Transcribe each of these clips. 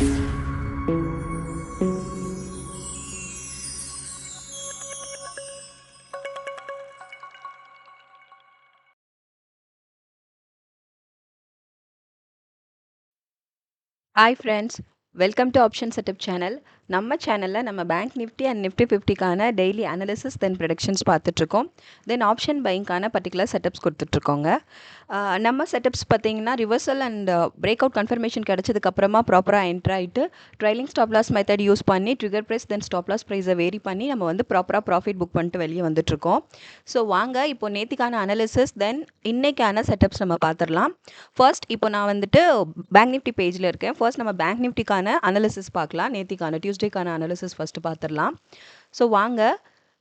Hi friends, welcome to option setup channel. நம்ம சேனலில் நம்ம பேங்க் நிஃப்டி அண்ட் நிஃப்டி 50க்கான டெய்லி அனாலிசிஸ் தென் ப்ரெடிக்ஷன்ஸ் பார்த்துட்ருக்கோம். தென் ஆப்ஷன் பைங்க்கான பர்டிகுலர் செட்டப்ஸ் கொடுத்துட்ருக்கோங்க. நம்ம செட்டப்ஸ் பார்த்தீங்கன்னா reversal and break out confirmation கிடச்சதுக்கப்புறமா ப்ராப்பராக என்ட்ரு ஆகிட்டு trailing stop loss method use பண்ணி trigger price then stop loss ப்ரைஸை வேரி பண்ணி நம்ம வந்து ப்ராப்பராக ப்ராஃபிட் புக் பண்ணிட்டு வெளியே வந்துட்டுருக்கோம். ஸோ வாங்க இப்போ நேத்திக்கான அனாலிசிஸ் தென் இன்னைக்கான செட்டப்ஸ் நம்ம பார்த்துடலாம். ஃபர்ஸ்ட் இப்போ நான் வந்துட்டு பேங்க் நிஃப்டி பேஜில் இருக்கேன். ஃபர்ஸ்ட் நம்ம பேங்க் நிஃப்டிக்கான அனாலிசிஸ் பார்க்கலாம். நேத்திக்கான டியூஸ்டேக்கான அனாலிசிஸ் ஃபஸ்ட்டு பார்த்துடலாம். ஸோ வாங்க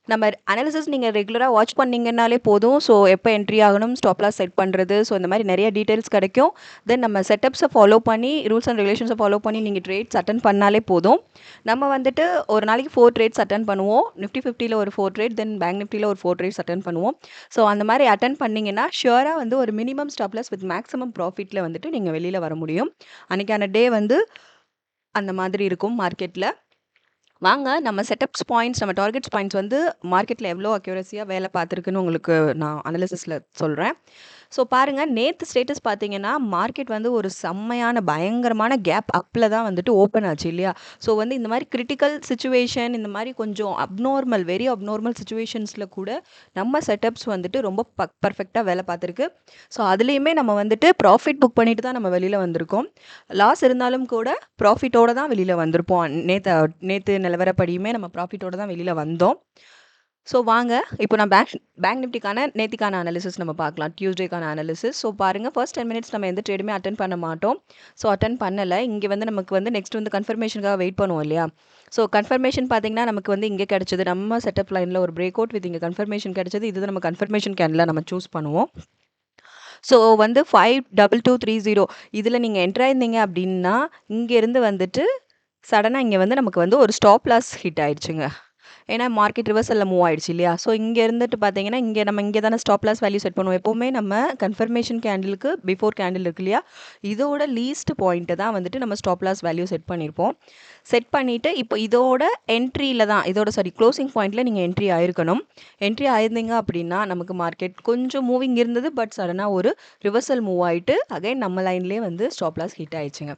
நம்ம அனாலிசிஸ் நீங்கள் ரெகுலராக வாட்ச் பண்ணிங்கன்னாலே போதும். ஸோ எப்போ என்ட்ரி ஆகணும், ஸ்டாப் லாஸ் செட் பண்ணுறது, ஸோ இந்த மாதிரி நிறைய டீட்டெயில்ஸ் கிடைக்கும். தென் நம்ம செட்டப்ஸை ஃபாலோ பண்ணி ரூல்ஸ் அண்ட் ரெகுலேஷன்ஸை ஃபாலோ பண்ணி நீங்கள் ட்ரேட்ஸ் அட்டன் பண்ணாலே போதும். நம்ம வந்துட்டு ஒரு நாளைக்கு 4 ட்ரேட்ஸ் அட்டன் பண்ணுவோம். நிஃப்டி 50ல் ஒரு 4 ட்ரேட், தென் பேங்க் நிஃப்டியில் ஒரு 4 ட்ரேட்ஸ் அட்டன் பண்ணுவோம். ஸோ அந்த மாதிரி அட்டன் பண்ணிங்கன்னா ஷியோராக வந்து ஒரு minimum stop loss with maximum ப்ராஃபிட்டில் வந்துட்டு நீங்கள் வெளியில் வர முடியும். அன்றைக்கான டே வந்து அந்த மாதிரி இருக்கும் மார்க்கெட்டில். வாங்க நம்ம செட்டப்ஸ் பாயிண்ட்ஸ், நம்ம டார்கெட்ஸ் பாயிண்ட்ஸ் வந்து மார்க்கெட்டில் எவ்வளோ அக்யூரஸியாக வேலை பார்த்துருக்குன்னு உங்களுக்கு நான் அனாலிசிஸில் சொல்கிறேன். ஸோ பாருங்கள், நேற்று ஸ்டேட்டஸ் பார்த்தீங்கன்னா மார்க்கெட் வந்து ஒரு செம்மையான பயங்கரமான கேப் அப்பில் தான் வந்துட்டு ஓப்பன் ஆச்சு இல்லையா? ஸோ வந்து இந்த மாதிரி கிரிட்டிக்கல் சுச்சுவேஷன், இந்த மாதிரி கொஞ்சம் வெரி அப்நார்மல் சுச்சுவேஷன்ஸில் கூட நம்ம செட்டப்ஸ் வந்துட்டு ரொம்ப பர்ஃபெக்டாக வேலை பார்த்துருக்கு. ஸோ அதுலேயுமே நம்ம வந்துட்டு ப்ராஃபிட் புக் பண்ணிட்டு தான் நம்ம வெளியில் வந்திருக்கோம். லாஸ் இருந்தாலும் கூட ப்ராஃபிட்டோடு தான் வெளியில் வந்திருப்போம். நேற்று நிலவரப்படியுமே நம்ம ப்ராஃபிட்டோடு தான் வெளியில் வந்தோம். ஸோ வாங்க இப்போ நான் பேங்க் நிஃப்டிக்கான நேத்திக்கான அனாலிசிஸ் நம்ம பார்க்கலாம். டியூஸ்டேக்கான அனாலிசிஸ். ஸோ பாருங்கள், ஃபர்ஸ்ட் 10 மினிட்ஸ் நம்ம எந்த ட்ரேடுமே அட்டன் பண்ண மாட்டோம். ஸோ அட்டன் பண்ணலை. இங்கே வந்து நமக்கு வந்து நெக்ஸ்ட் வந்து கன்ஃபர்மேஷனுக்காக வெயிட் பண்ணுவோம் இல்லையா? ஸோ கன்ஃபர்மேஷன் பார்த்தீங்கன்னா நமக்கு வந்து இங்கே கிடச்சிது. நம்ம செட்டப் லைனில் ஒரு பிரேக் அவுட் வித் இங்கே கன்ஃபர்மேஷன் கிடச்சிது. இது நம்ம கன்ஃபர்மேஷன் கேண்டில் நம்ம சூஸ் பண்ணுவோம். ஸோ வந்து 52230 இதில் நீங்கள் என்ட்ரு ஆயிருந்தீங்க அப்படின்னா இங்கேருந்து வந்துட்டு சடனாக இங்கே வந்து நமக்கு வந்து ஒரு ஸ்டாப் லாஸ் ஹிட் ஆயிடுச்சுங்க. ஏன்னா மார்க்கெட் ரிவர்சலில் மூவ் ஆயிடுச்சு இல்லையா? ஸோ இங்கே இருந்துட்டு பார்த்தீங்கன்னா இங்கே தானே ஸ்டாப் லாஸ் வேல்யூ செட் பண்ணுவோம். எப்போவுமே நம்ம கன்ஃபர்மேஷன் கேண்டிலுக்கு பிஃபோர் கேண்டில் இருக்கு இல்லையா? இதோட லீஸ்ட் பாயிண்ட்டை தான் வந்துட்டு நம்ம ஸ்டாப் லாஸ் வேல்யூ செட் பண்ணியிருப்போம். செட் பண்ணிவிட்டு இப்போ இதோட என்ட்ரியில் தான் க்ளோசிங் பாயிண்ட்டில் நீங்கள் என்ட்ரி ஆயிருக்கணும். என்ட்ரி ஆயிருந்தீங்க அப்படின்னா நமக்கு மார்க்கெட் கொஞ்சம் மூவிங் இருந்தது. பட் சடனாக ஒரு ரிவர்சல் மூவ் ஆகிட்டு அகைன் நம்ம லைன்லேயே வந்து ஸ்டாப் லாஸ் ஹிட் ஆயிடுச்சுங்க.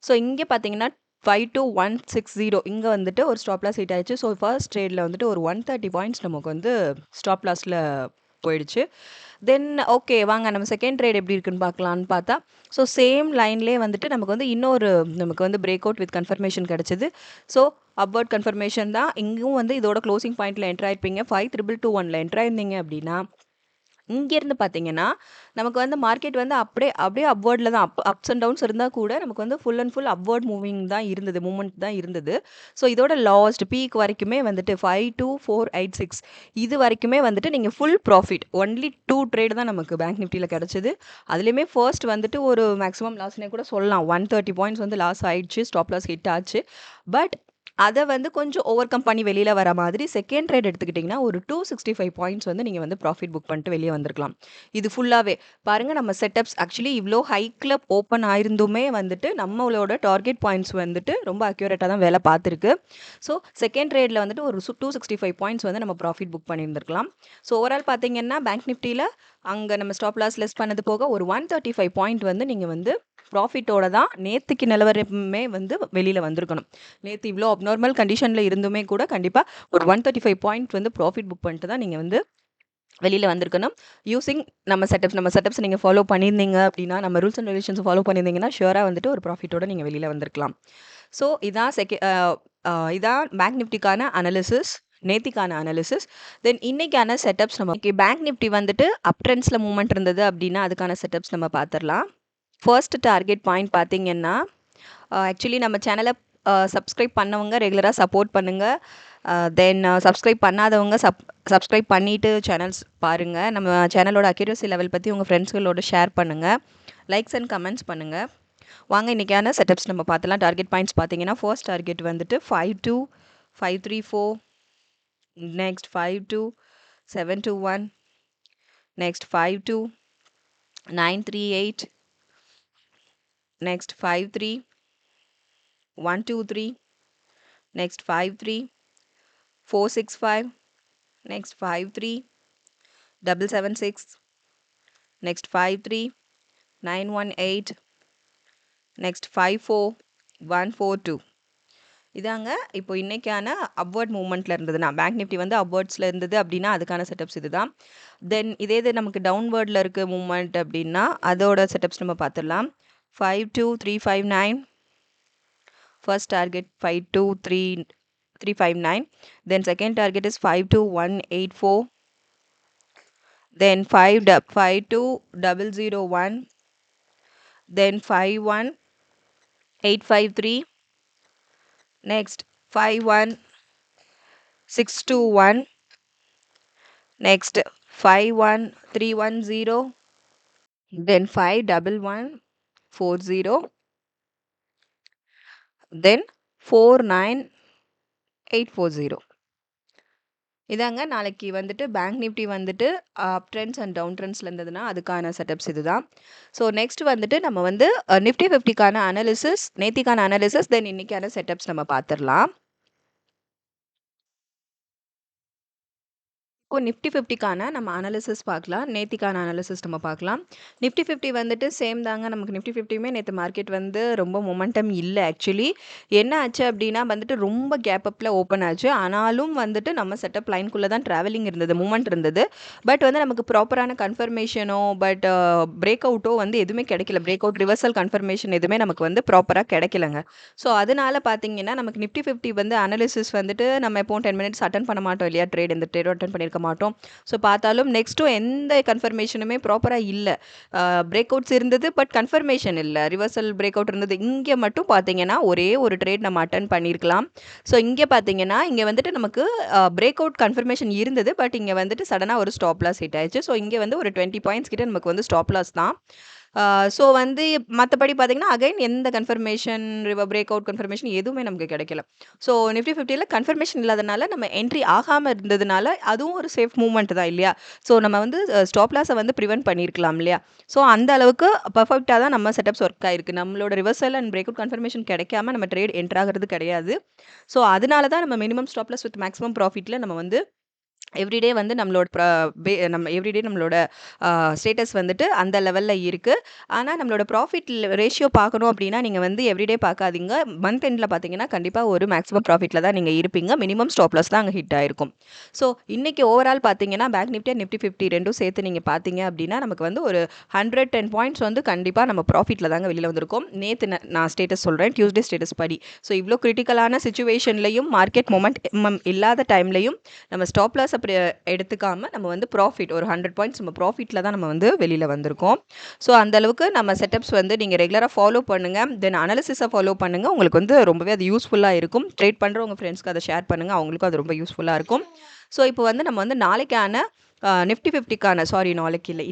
ஸோ இங்கே பார்த்தீங்கன்னா 52160 இங்கே வந்துட்டு ஒரு ஸ்டாப் லாஸ் ஹிட் ஆயிடுச்சு. ஸோ ஃபர்ஸ்ட் ட்ரேடில் வந்துட்டு ஒரு 130 பாயிண்ட்ஸ் நமக்கு வந்து ஸ்டாப் லாஸில் போயிடுச்சு. தென் ஓகே, வாங்க நம்ம செகண்ட் ட்ரேட் எப்படி இருக்குன்னு பார்க்கலான்னு பார்த்தா, ஸோ சேம் லைன்லேயே வந்துட்டு நமக்கு வந்து நமக்கு வந்து பிரேக் அவுட் வித் கன்ஃபர்மேஷன் கிடச்சிது. ஸோ அப்வர்ட் கன்ஃபர்மேஷன் தான். இங்கேயும் வந்து இதோட க்ளோசிங் பாயிண்ட்டில் என்ட்ரு ஆயிருப்பீங்க. 5221 என்ட்ரு ஆயிருந்தீங்க அப்படின்னா இங்கேருந்து பார்த்தீங்கன்னா நமக்கு வந்து மார்க்கெட் வந்து அப்படியே அப்வர்டில் தான். அப்ஸ் அண்ட் டவுன்ஸ் இருந்தால் கூட நமக்கு வந்து full and full upward moment தான் இருந்தது. ஸோ இதோட லாஸ்ட் பீக் வரைக்குமே வந்துட்டு 52486 இது வரைக்குமே வந்துட்டு நீங்கள் ஃபுல் ப்ராஃபிட். ஒன்லி 2 ட்ரேட் தான் நமக்கு பேங்க் நிஃப்டியில் கிடச்சிது. அதுலேயுமே ஃபர்ஸ்ட் வந்துட்டு ஒரு மேக்ஸிமம் லாஸ்னே கூட சொல்லலாம். 130 பாயிண்ட்ஸ் வந்து லாஸ் ஆயிடுச்சு. ஸ்டாப் லாஸ் ஹிட் ஆச்சு. பட் அதை வந்து கொஞ்சம் ஓவர் கம் பண்ணி வெளியில் வர மாதிரி செகண்ட் ட்ரேட் எடுத்துக்கிட்டிங்கன்னா ஒரு 265 பாயிண்ட்ஸ் வந்து நீங்கள் வந்து ப்ராஃபிட் புக் பண்ணிட்டு வெளியே வந்திருக்கலாம். இது ஃபுல்லாகவே பாருங்கள், நம்ம செட்டப்ஸ் ஆக்சுவலி இவ்வளோ ஹைக்கில் ஓப்பன் ஆயிருந்துமே வந்துட்டு நம்மளோட டார்கெட் பாயிண்ட்ஸ் வந்துட்டு ரொம்ப அக்யூரேட்டாக தான் வேலை பார்த்துருக்கு. ஸோ செகண்ட் ட்ரேடில் வந்துட்டு ஒரு 265 பாயிண்ட்ஸ் வந்து நம்ம ப்ராஃபிட் புக் பண்ணியிருந்திருக்கலாம். ஸோ ஓவரால் பார்த்தீங்கன்னா பேங்க் நிஃப்டியில் அங்கே நம்ம ஸ்டாப் லாஸ் லெஸ் பண்ணது போக ஒரு 135 பாயிண்ட் வந்து நீங்கள் வந்து ப்ராஃபிட்டோட தான் நேற்றுக்கு நிலவரமே வந்து வெளியில் வந்திருக்கணும். நேற்று இவ்வளோ அப்நார்மல் கண்டிஷனில் இருந்துமே கூட கண்டிப்பாக ஒரு 135 பாயிண்ட் வந்து ப்ராஃபிட் புக் பண்ணிட்டு தான் நீங்கள் வந்து வெளியில் வந்திருக்கணும். யூஸிங் நம்ம செட்டப்ஸ் நீங்கள் ஃபாலோ பண்ணியிருந்தீங்க அப்படின்னா, நம்ம ரூல்ஸ் அண்ட் ரெகுலேஷன்ஸ் ஃபாலோ பண்ணியிருந்தீங்கன்னா ஷியோராக வந்துட்டு ஒரு ப்ராஃபிட்டோட நீங்கள் வெளியில் வந்திருக்கலாம். ஸோ இதான் பேங்க் நிஃப்டிக்கான அனாலிசிஸ், நேத்திக்கான அனாலிசிஸ். தென் இன்னைக்கான செட்டப்ஸ் நம்ம பேங்க் நிஃப்டி வந்துட்டு அப் ட்ரெண்ட்ஸில் மூவ்மெண்ட் இருந்தது அப்படின்னா அதுக்கான செட்டப்ஸ் நம்ம பார்த்துடலாம். ஃபர்ஸ்ட் டார்கெட் பாயிண்ட் பார்த்தீங்கன்னா, ஆக்சுவலி நம்ம சேனலை சப்ஸ்கிரைப் பண்ணவங்க ரெகுலராக சப்போர்ட் பண்ணுங்கள். தென் சப்ஸ்கிரைப் பண்ணாதவங்க சப்ஸ்கிரைப் பண்ணிவிட்டு சேனல்ஸ் பாருங்கள். நம்ம சேனலோட அக்யூரசி லெவல் பற்றி உங்கள் ஃப்ரெண்ட்ஸ்களோட ஷேர் பண்ணுங்கள். லைக்ஸ் அண்ட் கமெண்ட்ஸ் பண்ணுங்கள். வாங்க இன்றைக்கான செட்டப்ஸ் நம்ம பார்த்தலாம். டார்கெட் பாயிண்ட்ஸ் பார்த்தீங்கன்னா ஃபர்ஸ்ட் டார்கெட் வந்துட்டு 52534, next 52721, next 52938, next 53, 123, next 53, 465, next 53, 776, next 53, 918, next 54, 142. இதாங்க இப்போ இன்னைக்கான அப்வர்ட் மூவ்மெண்ட்ல இருந்ததுன்னா பேங்க் நிஃப்டி வந்து அப்வர்ட்ஸ்ல இருந்தது அப்படின்னா அதுக்கான செட்டப்ஸ் இதுதான். தென் இதே இது நமக்கு டவுன்வர்ட்ல இருக்க மூவ்மெண்ட் அப்படின்னா அதோட செட்டப்ஸ் நம்ம பார்த்துடலாம். 52359, first target 52359, then second target is 52184, then 52001, then 51853, next 51621, next 51310, then 51140, then 49840. இதாங்க நாளைக்கு வந்துட்டு பேங்க் நிஃப்டி வந்துட்டு அப் ட்ரெண்ட்ஸ் அண்ட் டவுன் ட்ரெண்ட்ஸில் இருந்ததுன்னா அதுக்கான செட்டப்ஸ் இதுதான். ஸோ நெக்ஸ்ட் வந்துட்டு நம்ம வந்து நிஃப்டி 50க்கான அனாலிசிஸ், நேத்திக்கான அனாலிசிஸ், தென் இன்னைக்கான செட்டப்ஸ் நம்ம பார்த்துடலாம். இப்போ நிஃப்டி 50க்கான நம்ம அனாலிசிஸ் பார்க்கலாம். நேத்திக்கான அனாலிசிஸ் நம்ம பார்க்கலாம். நிஃப்டி 50 வந்துட்டு சேம் தாங்க. நமக்கு நிஃப்டி 50யுமே நேற்று மார்க்கெட் வந்து ரொம்ப மொமெண்டம் இல்லை. ஆக்சுவலி என்ன ஆச்சு அப்படின்னா வந்துட்டு ரொம்ப கேப் அப்பில் ஓப்பன் ஆச்சு. ஆனாலும் வந்துட்டு நம்ம செட்டப் லைனுக்குள்ளே தான் ட்ராவலிங் இருந்தது, மூமெண்ட் இருந்தது. பட் வந்து நமக்கு ப்ராப்பரான கன்ஃபர்மேஷனோ பட் பிரேக் அவுட்டோ வந்து எதுவுமே கிடைக்கல. பிரேக் அவுட் ரிவர்சல் கன்ஃபர்மேஷன் எதுவுமே நமக்கு வந்து ப்ராப்பராக கிடைக்கலங்க. ஸோ அதனால பார்த்தீங்கன்னா நமக்கு நிஃப்டி 50 வந்து அனாலிசிஸ் வந்துட்டு நம்ம எப்போ 10 மினிட்ஸ் அட்டன் பண்ண மாட்டோம் இல்லையா, இந்த ட்ரேடும் அட்டன் பண்ணியிருக்க மாட்டோம். ஸோ பார்த்தாலும் நெக்ஸ்ட்டும் எந்த கன்ஃபர்மேஷனுமே ப்ராப்பராக இல்லை. பிரேக் அவுட்ஸ் இருந்தது பட் கன்ஃபர்மேஷன் இல்லை. ரிவர்சல் பிரேக் அவுட் இருந்தது. இங்கே மட்டும் பார்த்தீங்கன்னா ஒரே ஒரு ட்ரேட் நம்ம அட்டன் பண்ணியிருக்கலாம். ஸோ இங்கே பார்த்தீங்கன்னா இங்கே வந்துட்டு நமக்கு பிரேக் அவுட் கன்ஃபர்மேஷன் இருந்தது. பட் இங்கே வந்துட்டு சடனாக ஒரு ஸ்டாப் லாஸ் ஹிட் ஆயிடுச்சு. ஸோ இங்கே வந்து ஒரு 20 பாயிண்ட்ஸ் கிட்ட நமக்கு வந்து ஸ்டாப் லாஸ் தான். ஸோ வந்து மற்றபடி பார்த்தீங்கன்னா அகைன் எந்த கன்ஃபர்மேஷன் பிரேக் அவுட் கன்ஃபர்மேஷன் எதுவுமே நமக்கு கிடைக்கல. ஸோ நிஃப்டி 50ல கன்ஃபர்மேஷன் இல்லாதனால நம்ம என்ட்ரி ஆகாமல் இருந்ததுனால அதுவும் ஒரு சேஃப் மூவ்மெண்ட் தான் இல்லையா. ஸோ நம்ம வந்து ஸ்டாப் லாஸை வந்து ப்ரிவென்ட் பண்ணியிருக்கலாம் இல்லையா. ஸோ அந்த அளவுக்கு பர்ஃபெக்டாக தான் நம்ம செட்டப்ஸ் ஒர்க் ஆயிருக்கு. நம்மளோட reversal and break out confirmation கிடைக்காம நம்ம ட்ரேட் என்ட்ரு ஆகிறது கிடையாது. ஸோ அதனால தான் நம்ம minimum stop loss with maximum ப்ராஃபிட்டில் நம்ம வந்து எவ்ரிடே வந்து நம்ம எவ்ரிடே நம்மளோட ஸ்டேட்டஸ் வந்துட்டு அந்த லெவலில் இருக்குது. ஆனால் நம்மளோட ப்ராஃபிட் ரேஷியோ பார்க்கணும் அப்படின்னா நீங்கள் வந்து எவ்ரிடே பார்க்காதீங்க. மந்த் எண்டில் பார்த்தீங்கன்னா கண்டிப்பாக ஒரு மேக்ஸிமம் ப்ராஃபிட்டில் தான் நீங்கள் இருப்பீங்க. மினிமம் ஸ்டாப் லாஸ் தான் அங்கே ஹிட் ஆயிருக்கும். ஸோ இன்றைக்கி ஓவரால் பார்த்தீங்கன்னா பேங்க் நிஃப்டி நிஃப்டி 50 ரெண்டும் சேர்த்து நீங்கள் பார்த்தீங்க அப்படின்னா நமக்கு வந்து ஒரு 110 பாயிண்ட்ஸ் வந்து கண்டிப்பாக நம்ம ப்ராஃபிட்டில் தாங்க வெளியில் வந்திருக்கோம். நேற்று நான் ஸ்டேட்டஸ் சொல்கிறேன், டியூஸ்டே ஸ்டேட்டஸ் படி. ஸோ இவ்வளோ கிரிட்டிக்கலான சுச்சுவேஷன்லையும் மார்க்கெட் மொமெண்ட் இல்லாத டைம்லையும் நம்ம ஸ்டாப் லாஸ் அப்படி எடுத்துக்காமல் நம்ம வந்து ப்ராஃபிட் ஒரு 100 பாயிண்ட்ஸ் நம்ம ப்ராஃபிட்டில் தான் நம்ம வந்து வெளியில் வந்திருக்கோம். ஸோ அந்தளவுக்கு நம்ம செட்டப்ஸ் வந்து நீங்கள் ரெகுலராக ஃபாலோ பண்ணுங்கள். தென் அனாலிசிஸை ஃபாலோ பண்ணுங்கள். உங்களுக்கு வந்து ரொம்பவே அது யூஸ்ஃபுல்லாக இருக்கும். ட்ரேட் பண்ணுற உங்கள் ஃப்ரெண்ட்ஸ்க்கு அதை ஷேர் பண்ணுங்கள். அவங்களுக்கும் அது ரொம்ப யூஸ்ஃபுல்லாக இருக்கும். ஸோ இப்போ வந்து நம்ம வந்து நாளைக்கான நிஃப்டி 50க்கான நாளைக்கு இல்லை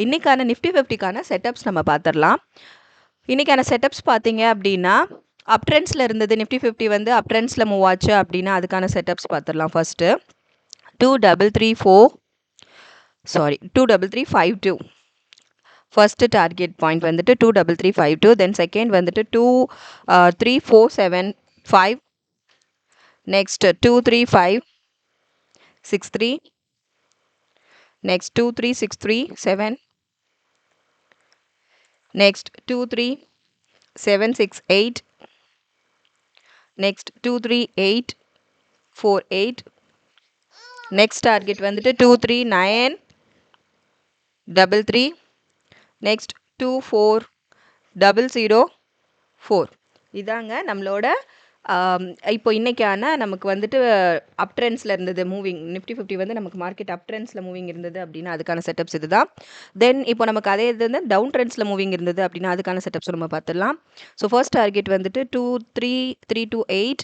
இன்னைக்கான நிஃப்டி 50க்கான செட்டப்ஸ் நம்ம பார்த்துடலாம். இன்றைக்கான செட்டப்ஸ் பார்த்தீங்க அப்படின்னா அப் ட்ரெண்ட்ஸில் இருந்தது. நிஃப்டி 50 வந்து அப் ட்ரெண்ட்ஸில் மூவ் ஆச்சு அப்படின்னா அதுக்கான செட்டப்ஸ் பார்த்துடலாம். ஃபஸ்ட்டு 2352. ஃபர்ஸ்ட் டார்கெட் பாயிண்ட் வந்துட்டு 23352. தென் செகண்ட் வந்துட்டு 23475. Next 23563. Next 23637. Next 23768. Next 23848. Next target வந்துட்டு 23933. நெக்ஸ்ட் 24004. இதாங்க நம்மளோட இப்போ இன்றைக்கான நமக்கு வந்துட்டு அப் ட்ரெண்ட்ஸில் இருந்தது மூவிங். நிஃப்டி 50 வந்து நமக்கு மார்க்கெட் அப் ட்ரெண்ட்ஸில் மூவிங் இருந்தது அப்படின்னா அதுக்கான செட்டப்ஸ் இது தான். தென் இப்போ நமக்கு அதே இது வந்து டவுன் ட்ரெண்ட்ஸில் மூவிங் இருந்தது அப்படின்னா அதுக்கான செட்டப்ஸ் நம்ம பார்த்துடலாம். ஸோ ஃபர்ஸ்ட் டார்கெட் வந்துட்டு 23328.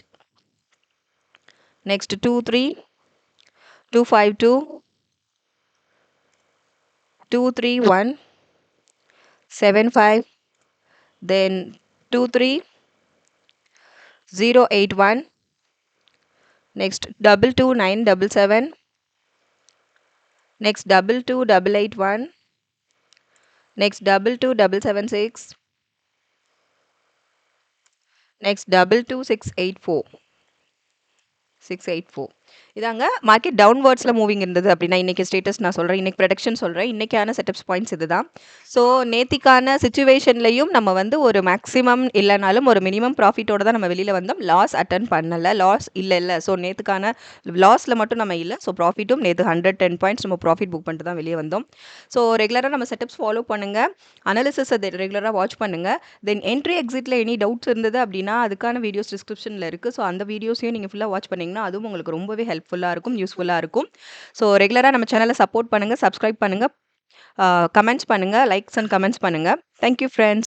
Next 23252. 23175. then 23081. next 22977. next 22881. next 22776. Next 22684 684 இதாங்க மார்க்கெட் டவுன்வர்ட்ஸில் மூவிங் இருந்தது அப்படின்னா இன்றைக்கி ஸ்டேட்டஸ் நான் சொல்கிறேன், இன்றைக்கி ப்ரொடக்ஷன் சொல்கிறேன், இன்றைக்கான செட்டப்ஸ் பாயிண்ட்ஸ் இது தான். ஸோ நேத்திக்கான சுச்சுவேஷன்லையும் நம்ம வந்து ஒரு மேக்ஸிமம் இல்லைனாலும் ஒரு மினிமம் ப்ராஃபிட்டோட தான் நம்ம வெளியில் வந்தோம். லாஸ் அட்டன் பண்ணலை, லாஸ் இல்லை. ஸோ நேற்றுக்கான லாஸில் மட்டும் நம்ம இல்லை. ஸோ ப்ராஃபிட்டும் நேற்று 110 பாயிண்ட்ஸ் நம்ம ப்ராஃபிட் புக் பண்ணிட்டு தான் வெளியே வந்தோம். ஸோ ரெகுலராக நம்ம செட்டப்ஸ் ஃபாலோ பண்ணுங்கள், அனாலிசிஸ் அதை ரெகுலராக வாட்ச் பண்ணுங்கள். தென் என்ட்ரி எக்ஸிட்டில் எனி டவுட்ஸ் இருந்தது அப்படின்னா அதுக்கான வீடியோஸ் டிஸ்கிரிப்ஷனில் இருக்குது. ஸோ அந்த வீடியோஸையும் நீங்கள் ஃபுல்லாக வாட்ச் பண்ணிங்கன்னா அதுவும் உங்களுக்கு ரொம்பவே ஹெல்ப்ஃபுல்லாக இருக்கும், யூஸ்ஃபுல்லாக இருக்கும். ஸோ ரெகுலராக நம்ம சேனலை சப்போர்ட் பண்ணுங்கள், சப்ஸ்கிரைப் பண்ணுங்கள், கமெண்ட்ஸ் பண்ணுங்கள், லைக்ஸ் அண்ட் கமெண்ட்ஸ் பண்ணுங்கள். Thank you friends.